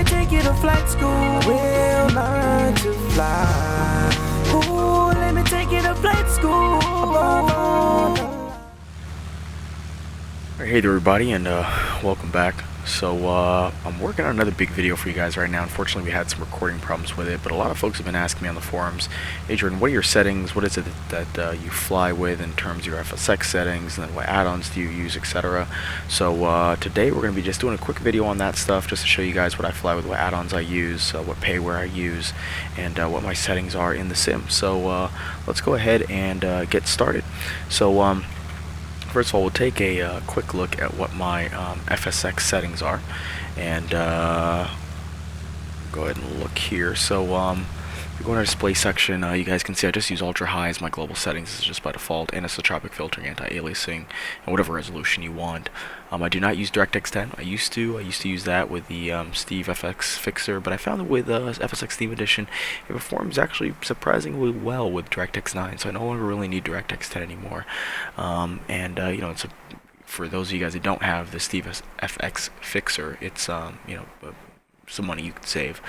me take you to flight school. We'll learn to fly. Ooh, let me take you to flight school. Hey there everybody, and welcome back. So I'm working on another big video for you guys right now. Unfortunately, we had some recording problems with it, but a lot of folks have been asking me on the forums, hey Jordan, what are your settings? What is it that you fly with in terms of your Fsx settings, and then what add-ons do you use, etc. So today we're going to be just doing a quick video on that stuff, just to show you guys what I fly with, what add-ons I use, what payware I use, and what my settings are in the sim. So let's go ahead and get started. So first of all, we'll take a quick look at what my Fsx settings are, and go ahead and look here. So if we go in our display section, you guys can see I just use ultra high as my global settings. This is just by default, anisotropic filtering, anti-aliasing, and whatever resolution you want. I do not use DirectX 10. I used to use that with the Steve FX Fixer, but I found that with Fsx Steam Edition, it performs actually surprisingly well with DirectX 9, so I no longer really need DirectX 10 anymore. You know, it's for those of you guys that don't have the Steve FX Fixer, it's you know, some money you could save.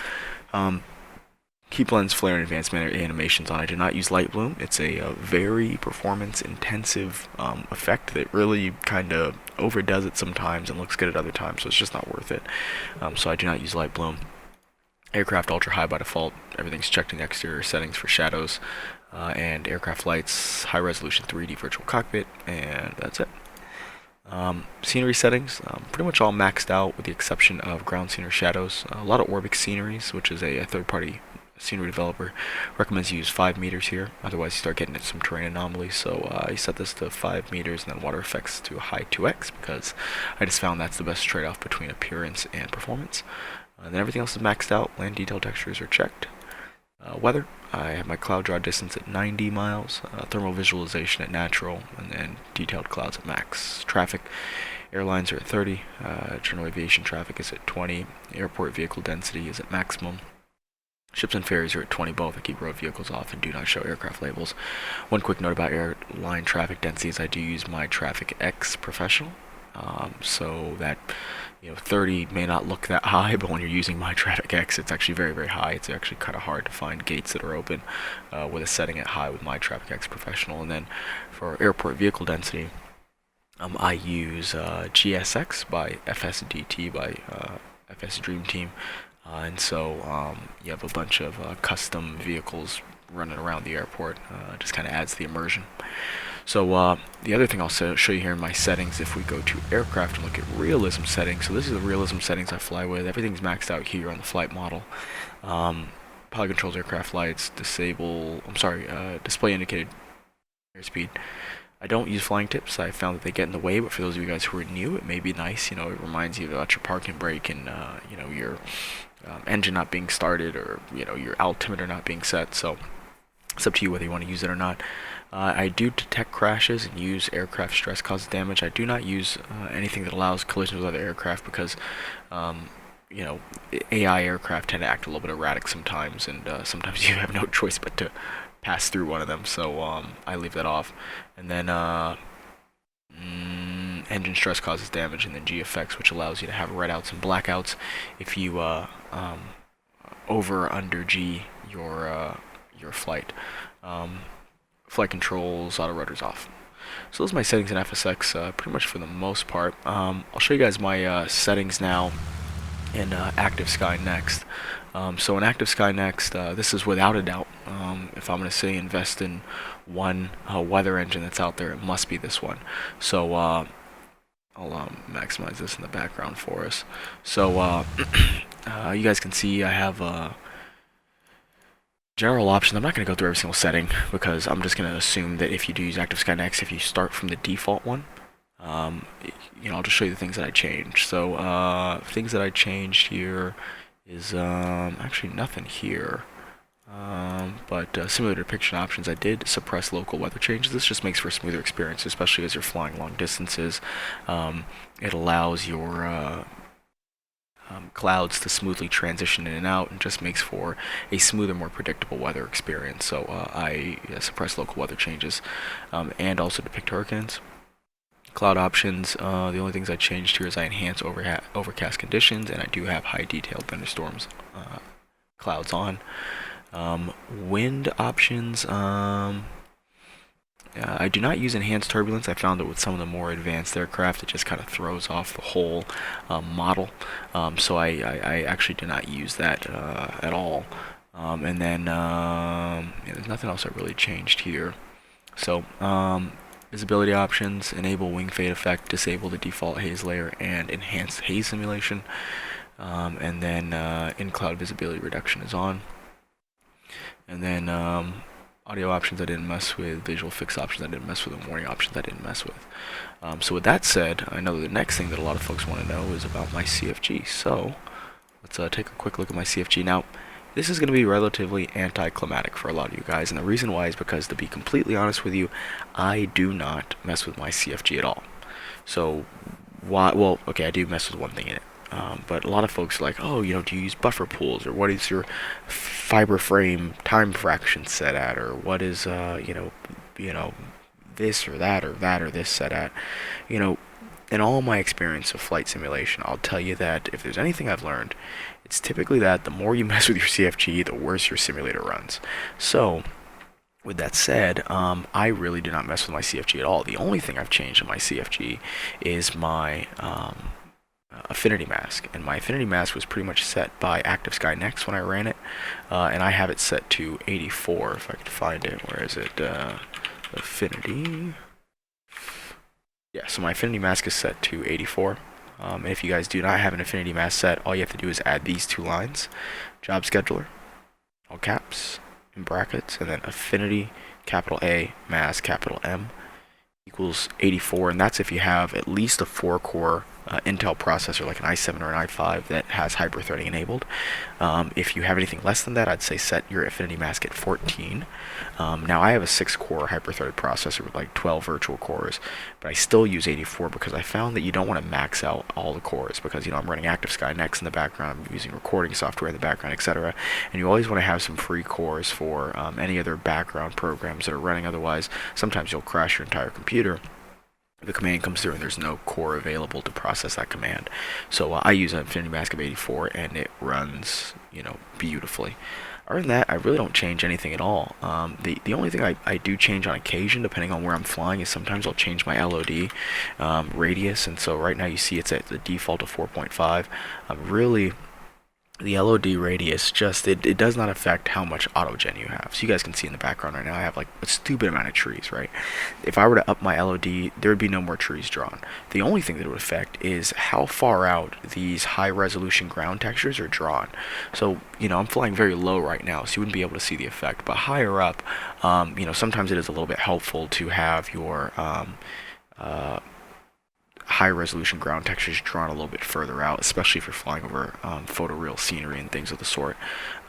Keep lens flare and advanced animations on. I do not use light bloom. It's a very performance intensive effect that really kind of overdoes it sometimes and looks good at other times, so it's just not worth it. So I do not use light bloom. Aircraft ultra high by default. Everything's checked in the exterior settings for shadows, and aircraft lights high resolution 3D virtual cockpit, and that's it. Scenery settings, pretty much all maxed out with the exception of ground scene or shadows. A lot of Orbx sceneries, which is a third-party scenery developer, recommends you use 5 meters here, otherwise you start getting into some terrain anomalies. So I set this to 5 meters and then water effects to a high 2x, because I just found that's the best trade-off between appearance and performance. And then everything else is maxed out. Land detail textures are checked. Weather, I have my cloud draw distance at 90 miles, thermal visualization at natural, and then detailed clouds at max. Traffic, airlines are at 30, general aviation traffic is at 20, airport vehicle density is at maximum. Ships and ferries are at 20 both. I keep road vehicles off and do not show aircraft labels. One quick note about airline traffic density is I do use my Fsx Professional. So that, you know, 30 may not look that high, but when you're using my Fsx, it's actually very, very high. It's actually kind of hard to find gates that are open with a setting at high with my Fsx Professional. And then for airport vehicle density, I use GSX by FSDT by FS Dream Team. And so you have a bunch of custom vehicles running around the airport. Just kind of adds the immersion. So the other thing I'll show you here in my settings, if we go to aircraft and look at realism settings, so this is the realism settings I fly with. Everything's maxed out here on the flight model. Pilot controls aircraft lights, display indicated airspeed. I don't use flying tips. I found that they get in the way, but for those of you guys who are new, it may be nice. You know, it reminds you about your parking brake and you know, your engine not being started, or you know, your altimeter not being set. So it's up to you whether you want to use it or not. I do detect crashes and use aircraft stress causes damage. I do not use anything that allows collisions with other aircraft, because you know, AI aircraft tend to act a little bit erratic sometimes, and sometimes you have no choice but to pass through one of them. So I leave that off. And then engine stress causes damage, and then G effects, which allows you to have redouts and blackouts if you over or under G your flight. Flight controls, auto rudder's off. So those are my settings in Fsx, pretty much for the most part. I'll show you guys my settings now in Active Sky Next. So in Active Sky Next, this is without a doubt, if I'm going to say invest in one weather engine that's out there, it must be this one. So I'll maximize this in the background for us. So you guys can see I have general options. I'm not going to go through every single setting, because I'm just going to assume that if you do use Active Sky Next, if you start from the default one, you know, I'll just show you the things that I changed. So things that I changed here is actually nothing here, but similar to depiction options, I did suppress local weather changes. This just makes for a smoother experience, especially as you're flying long distances. It allows your clouds to smoothly transition in and out, and just makes for a smoother, more predictable weather experience. So I suppress local weather changes, and also depict hurricanes. Cloud options, the only things I changed here is I enhance overcast conditions, and I do have high detailed thunderstorms clouds on. Wind options, I do not use enhanced turbulence. I found that with some of the more advanced aircraft, it just kind of throws off the whole model. So I actually do not use that at all. And then yeah, there's nothing else I really changed here. So visibility options, enable wing fade effect, disable the default haze layer, and enhance haze simulation. And then in-cloud visibility reduction is on. And then audio options I didn't mess with, visual fix options I didn't mess with, and warning options I didn't mess with. So with that said, I know the next thing that a lot of folks want to know is about my CFG. So let's take a quick look at my CFG. Now, this is going to be relatively anticlimactic for a lot of you guys, and the reason why is because, to be completely honest with you, I do not mess with my CFG at all. So why? Well, okay, I do mess with one thing in it. But a lot of folks are like, oh, you know, do you use buffer pools, or what is your fiber frame time fraction set at, or what is you know this or that or that or this set at. You know, in all my experience of flight simulation, I'll tell you that if there's anything I've learned, it's typically that the more you mess with your CFG, the worse your simulator runs. So with that said, I really do not mess with my CFG at all. The only thing I've changed in my CFG is my affinity mask, and my affinity mask was pretty much set by Active Sky Next when I ran it, and I have it set to 84 if I could find it. Where is it? Affinity. Yeah, so my affinity mask is set to 84. And if you guys do not have an affinity mask set, all you have to do is add these two lines: job scheduler, all caps, in brackets, and then affinity, capital A, mask, capital M, equals 84, and that's if you have at least a 4-core Intel processor like an i7 or an i5 that has hyper-threading enabled. If you have anything less than that, I'd say set your affinity mask at 14. Now I have a 6-core hyper-threaded processor with like 12 virtual cores, but I still use 84 because I found that you don't want to max out all the cores, because, you know, I'm running Active Sky Next in the background, I'm using recording software in the background, etc. And you always want to have some free cores for any other background programs that are running. Otherwise, sometimes you'll crash your entire computer. The command comes through and there's no core available to process that command. So I use an affinity mask of 84, and it runs, you know, beautifully. Other than that, I really don't change anything at all. The only thing I do change on occasion, depending on where I'm flying, is sometimes I'll change my LOD radius. And so right now you see it's at the default of 4.5. Really, the LOD radius just, it does not affect how much autogen you have. So you guys can see in the background right now, I have like a stupid amount of trees, right? If I were to up my LOD, there would be no more trees drawn. The only thing that it would affect is how far out these high resolution ground textures are drawn. So, you know, I'm flying very low right now, so you wouldn't be able to see the effect. But higher up, you know, sometimes it is a little bit helpful to have your high resolution ground textures drawn a little bit further out, especially if you're flying over photoreal scenery and things of the sort.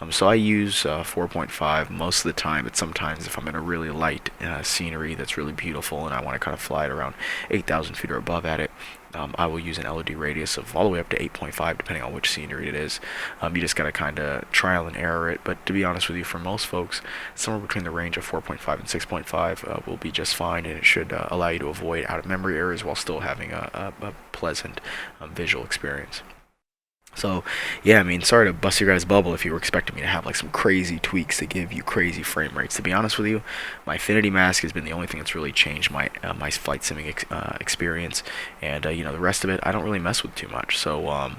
So I use 4.5 most of the time, but sometimes if I'm in a really light scenery that's really beautiful and I want to kind of fly it around 8,000 feet or above at it, I will use an LOD radius of all the way up to 8.5, depending on which scenery it is. You just got to kind of trial and error it, but to be honest with you, for most folks, somewhere between the range of 4.5 and 6.5 will be just fine, and it should allow you to avoid out-of-memory errors while still having a pleasant visual experience. So, yeah, I mean, sorry to bust your guys' bubble if you were expecting me to have like some crazy tweaks to give you crazy frame rates. To be honest with you, my affinity mask has been the only thing that's really changed my my flight simming experience, and you know, the rest of it I don't really mess with too much. So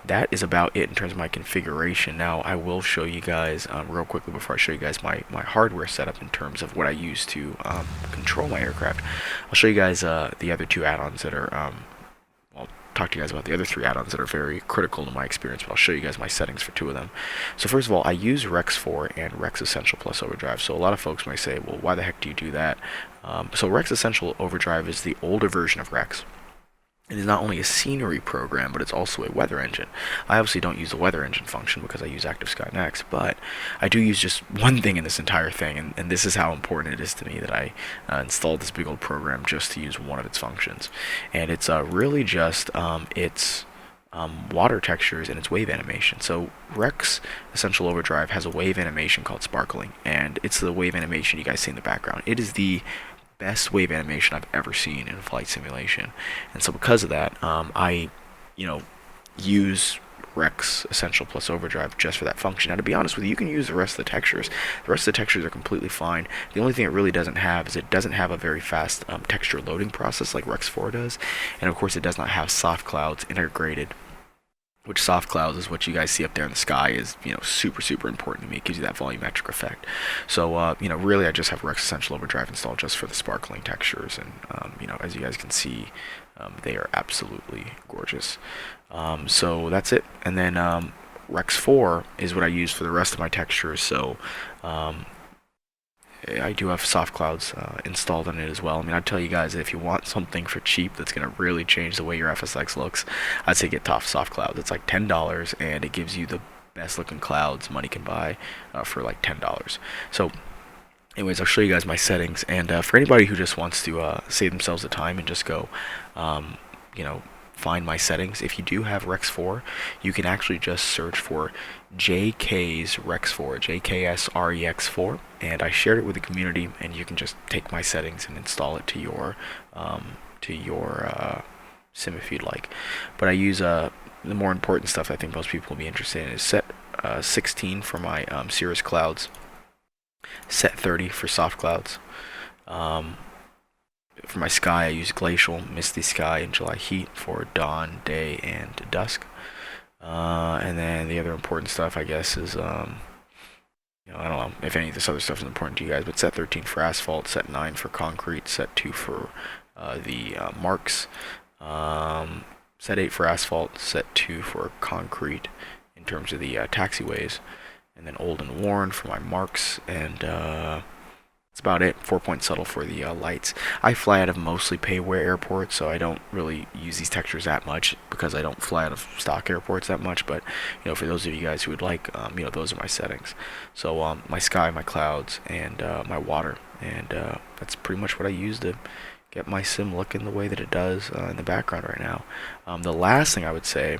that is about it in terms of my configuration. Now I will show you guys real quickly before I show you guys my hardware setup in terms of what I use to control my aircraft. I'll show you guys the other two add-ons that are talk to you guys about the other 3 add-ons that are very critical to my experience, but I'll show you guys my settings for 2 of them. So first of all, I use Rex 4 and RexEsssential+OD. So a lot of folks may say, well, why the heck do you do that? So RexEsssential+OD is the older version of Rex. It is not only a scenery program, but it's also a weather engine. I obviously don't use the weather engine function because I use Active Sky Next, but I do use just one thing in this entire thing, and this is how important it is to me that I installed this big old program just to use one of its functions. And it's really just its water textures and its wave animation. So RexEsssential+OD has a wave animation called sparkling, and it's the wave animation you guys see in the background. It is the best wave animation I've ever seen in a flight simulation. And so because of that, I, use RexEsssential+Overdrive just for that function. Now, to be honest with you can use the rest of the textures. The rest of the textures are completely fine. The only thing it really doesn't have is it doesn't have a very fast texture loading process like Rex 4 does. And of course, it does not have soft clouds integrated, which soft clouds is what you guys see up there in the sky is, super important to me. It gives you that volumetric effect. So, really I just have RexEsssential+Overdrive installed just for the sparkling textures. And, as you guys can see, they are absolutely gorgeous. So that's it. And then Rex 4 is what I use for the rest of my textures. So I do have soft clouds installed on it as well. I mean, I'd tell you guys that if you want something for cheap that's going to really change the way your FSX looks, I'd say get soft clouds. It's like $10, and it gives you the best looking clouds money can buy for like $10. So anyways, I'll show you guys my settings. And for anybody who just wants to save themselves the time and just go, find my settings, if you do have Rex 4, you can actually just search for JK's Rex 4, JKSREX4, and I shared it with the community, and you can just take my settings and install it to your sim if you'd like. But I use the more important stuff I think most people will be interested in is set 16 for my cirrus clouds, set 30 for soft clouds. For my sky, I use glacial, misty sky, and July heat for dawn, day, and dusk. And then the other important stuff, I guess, is, I don't know if any of this other stuff is important to you guys, but set 13 for asphalt, set 9 for concrete, set 2 for the marks, set 8 for asphalt, set 2 for concrete in terms of the taxiways, and then old and worn for my marks, and that's about it. 4-point subtle for the lights. I fly out of mostly payware airports, so I don't really use these textures that much because I don't fly out of stock airports that much. But for those of you guys who would like, those are my settings. So my sky, my clouds, and my water, and that's pretty much what I use to get my sim looking the way that it does in the background right now. The last thing I would say,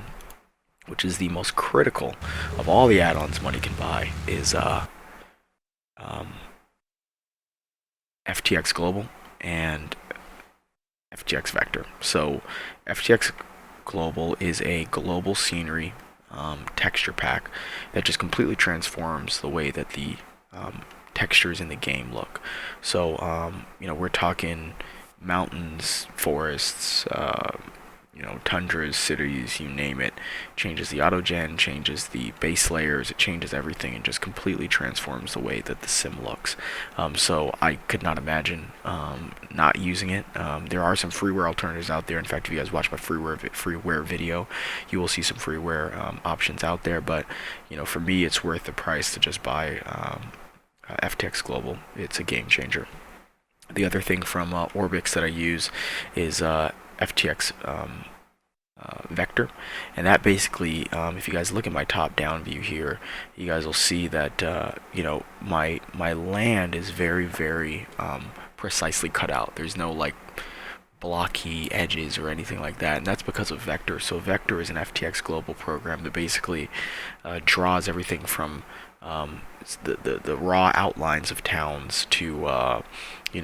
which is the most critical of all the add-ons money can buy, is FTX Global and FTX Vector. So FTX Global is a global scenery texture pack that just completely transforms the way that the textures in the game look. So we're talking mountains, forests, tundras, cities, you name it. Changes the autogen, changes the base layers, it changes everything and just completely transforms the way that the sim looks. So I could not imagine not using it. There are some freeware alternatives out there. In fact, if you guys watch my freeware video, you will see some freeware options out there. But for me, it's worth the price to just buy FTX Global. It's a game changer. The other thing from Orbx that I use is FTX Vector, and that basically, if you guys look at my top-down view here, you guys will see that my land is very, very precisely cut out. There's no like blocky edges or anything like that, and that's because of Vector. So Vector is an FTX Global program that basically draws everything from the raw outlines of towns to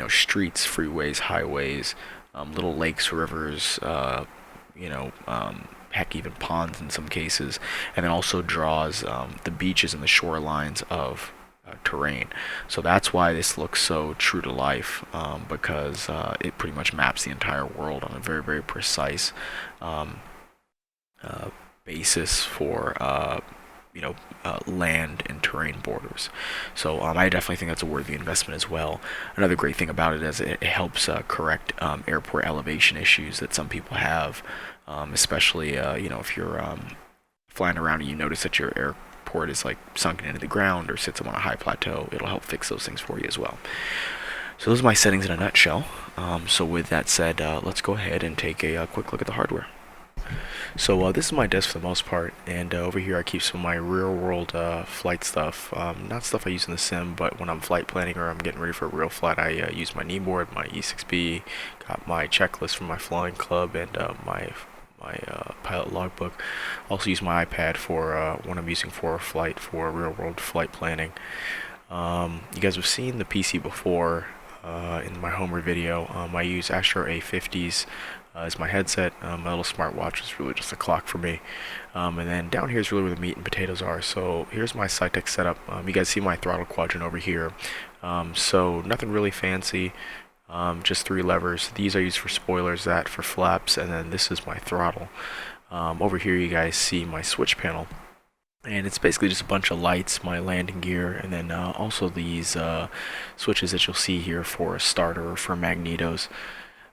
streets, freeways, highways, little lakes, rivers, heck, even ponds in some cases, and then also draws the beaches and the shorelines of terrain. So that's why this looks so true to life, because it pretty much maps the entire world on a very, very precise basis for land and terrain borders. So I definitely think that's a worthy investment as well. Another great thing about it is it helps correct airport elevation issues that some people have, especially if you're flying around and you notice that your airport is like sunken into the ground or sits on a high plateau. It'll help fix those things for you as well. So those are my settings in a nutshell. So with that said, let's go ahead and take a quick look at the hardware. So this is my desk for the most part, and over here I keep some of my real world flight stuff. Not stuff I use in the sim, but when I'm flight planning or I'm getting ready for a real flight, I use my kneeboard, my E6B, got my checklist from my flying club, and my pilot logbook. Also use my iPad for when I'm using for a flight for real world flight planning. You guys have seen the PC before. in my Homer video. I use Astro A50s as my headset. My little smartwatch is really just a clock for me. And then down here is really where the meat and potatoes are. So here's my Scitech setup. You guys see my throttle quadrant over here. So nothing really fancy. Just 3 levers. These I use for spoilers, that for flaps, and then this is my throttle. Over here you guys see my switch panel. And it's basically just a bunch of lights, my landing gear, and then also these switches that you'll see here for a starter or for magnetos.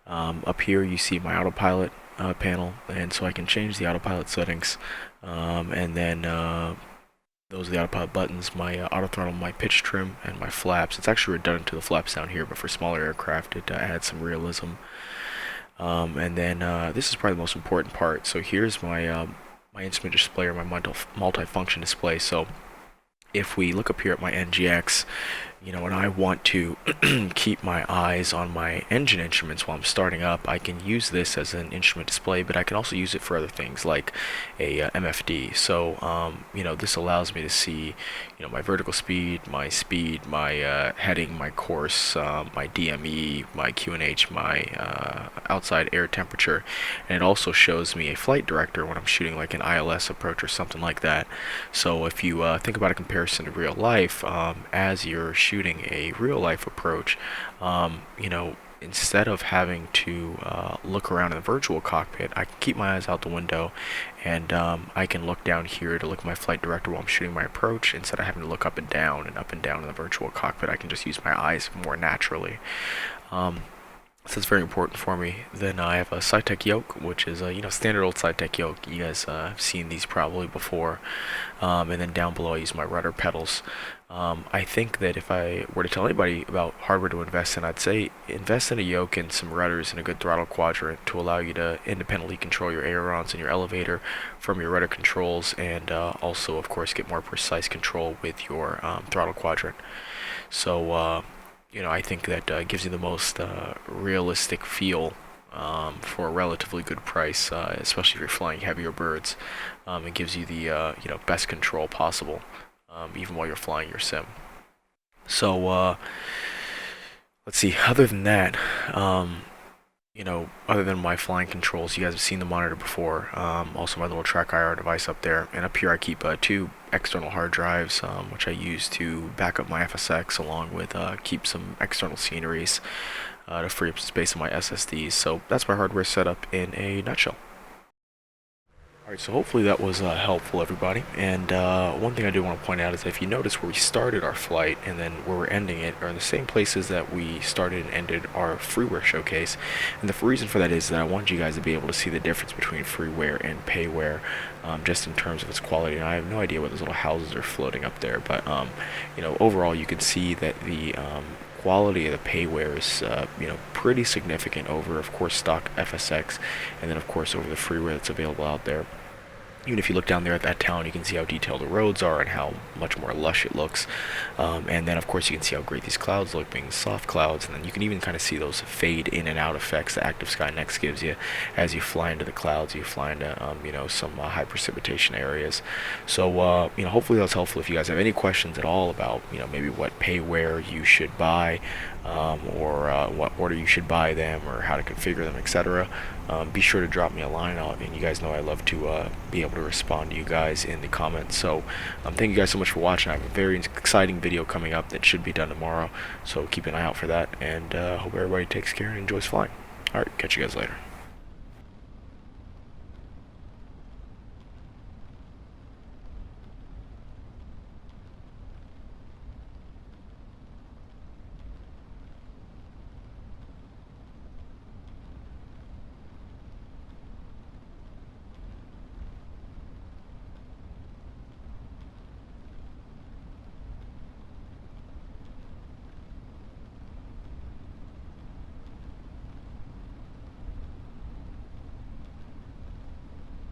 Up here you see my autopilot panel, and so I can change the autopilot settings, and then those are the autopilot buttons, my auto throttle, my pitch trim, and my flaps. It's actually redundant to the flaps down here, but for smaller aircraft it adds some realism. And then this is probably the most important part. So here's my my instrument display, or my multi-function display. So if we look up here at my NGX, you know, when I want to keep my eyes on my engine instruments while I'm starting up, I can use this as an instrument display, but I can also use it for other things like a MFD. So, you know, this allows me to see, you know, my vertical speed, my heading, my course, my DME, my QNH, my outside air temperature, and it also shows me a flight director when I'm shooting like an ILS approach or something like that. So if you think about a comparison to real life, as you're shooting a real life approach, you know, instead of having to look around in the virtual cockpit, I can keep my eyes out the window, and I can look down here to look at my flight director while I'm shooting my approach. Instead of having to look up and down in the virtual cockpit, I can just use my eyes more naturally. So that's very important for me. Then I have a Scitech Yoke, which is a, you know, standard old Scitech Yoke. You guys have seen these probably before. And then down below I use my rudder pedals. I think that if I were to tell anybody about hardware to invest in, I'd say invest in a yoke and some rudders and a good throttle quadrant to allow you to independently control your ailerons and your elevator from your rudder controls, and also of course get more precise control with your throttle quadrant. So you know, I think that gives you the most realistic feel for a relatively good price, especially if you're flying heavier birds. It gives you the you know, best control possible, even while you're flying your sim. So let's see. Other than that, you know, other than my flying controls, you guys have seen the monitor before. Also my little track IR device up there, and up here I keep 2 external hard drives, which I use to back up my FSX, along with keep some external sceneries to free up space in my SSDs. So that's my hardware setup in a nutshell. Alright, so hopefully that was helpful, everybody. And one thing I do want to point out is that if you notice where we started our flight and then where we're ending it are the same places that we started and ended our freeware showcase. And the reason for that is that I want you guys to be able to see the difference between freeware and payware, just in terms of its quality. And I have no idea what those little houses are floating up there, but you know, overall you can see that the quality of the payware is you know, pretty significant over, of course, stock Fsx, and then of course over the freeware that's available out there. Even if you look down there at that town, you can see how detailed the roads are and how much more lush it looks. And then of course you can see how great these clouds look, being soft clouds, and then you can even kind of see those fade in and out effects that Active Sky Next gives you as you fly into the clouds, you fly into you know, some high precipitation areas. So you know, hopefully that's helpful. If you guys have any questions at all about, you know, maybe what payware you should buy, or what order you should buy them, or how to configure them, etc., be sure to drop me a line out, and you guys know I love to be able to respond to you guys in the comments. So thank you guys so much for watching. I have a very exciting video coming up that should be done tomorrow, so keep an eye out for that, and hope everybody takes care and enjoys flying. Alright, catch you guys later.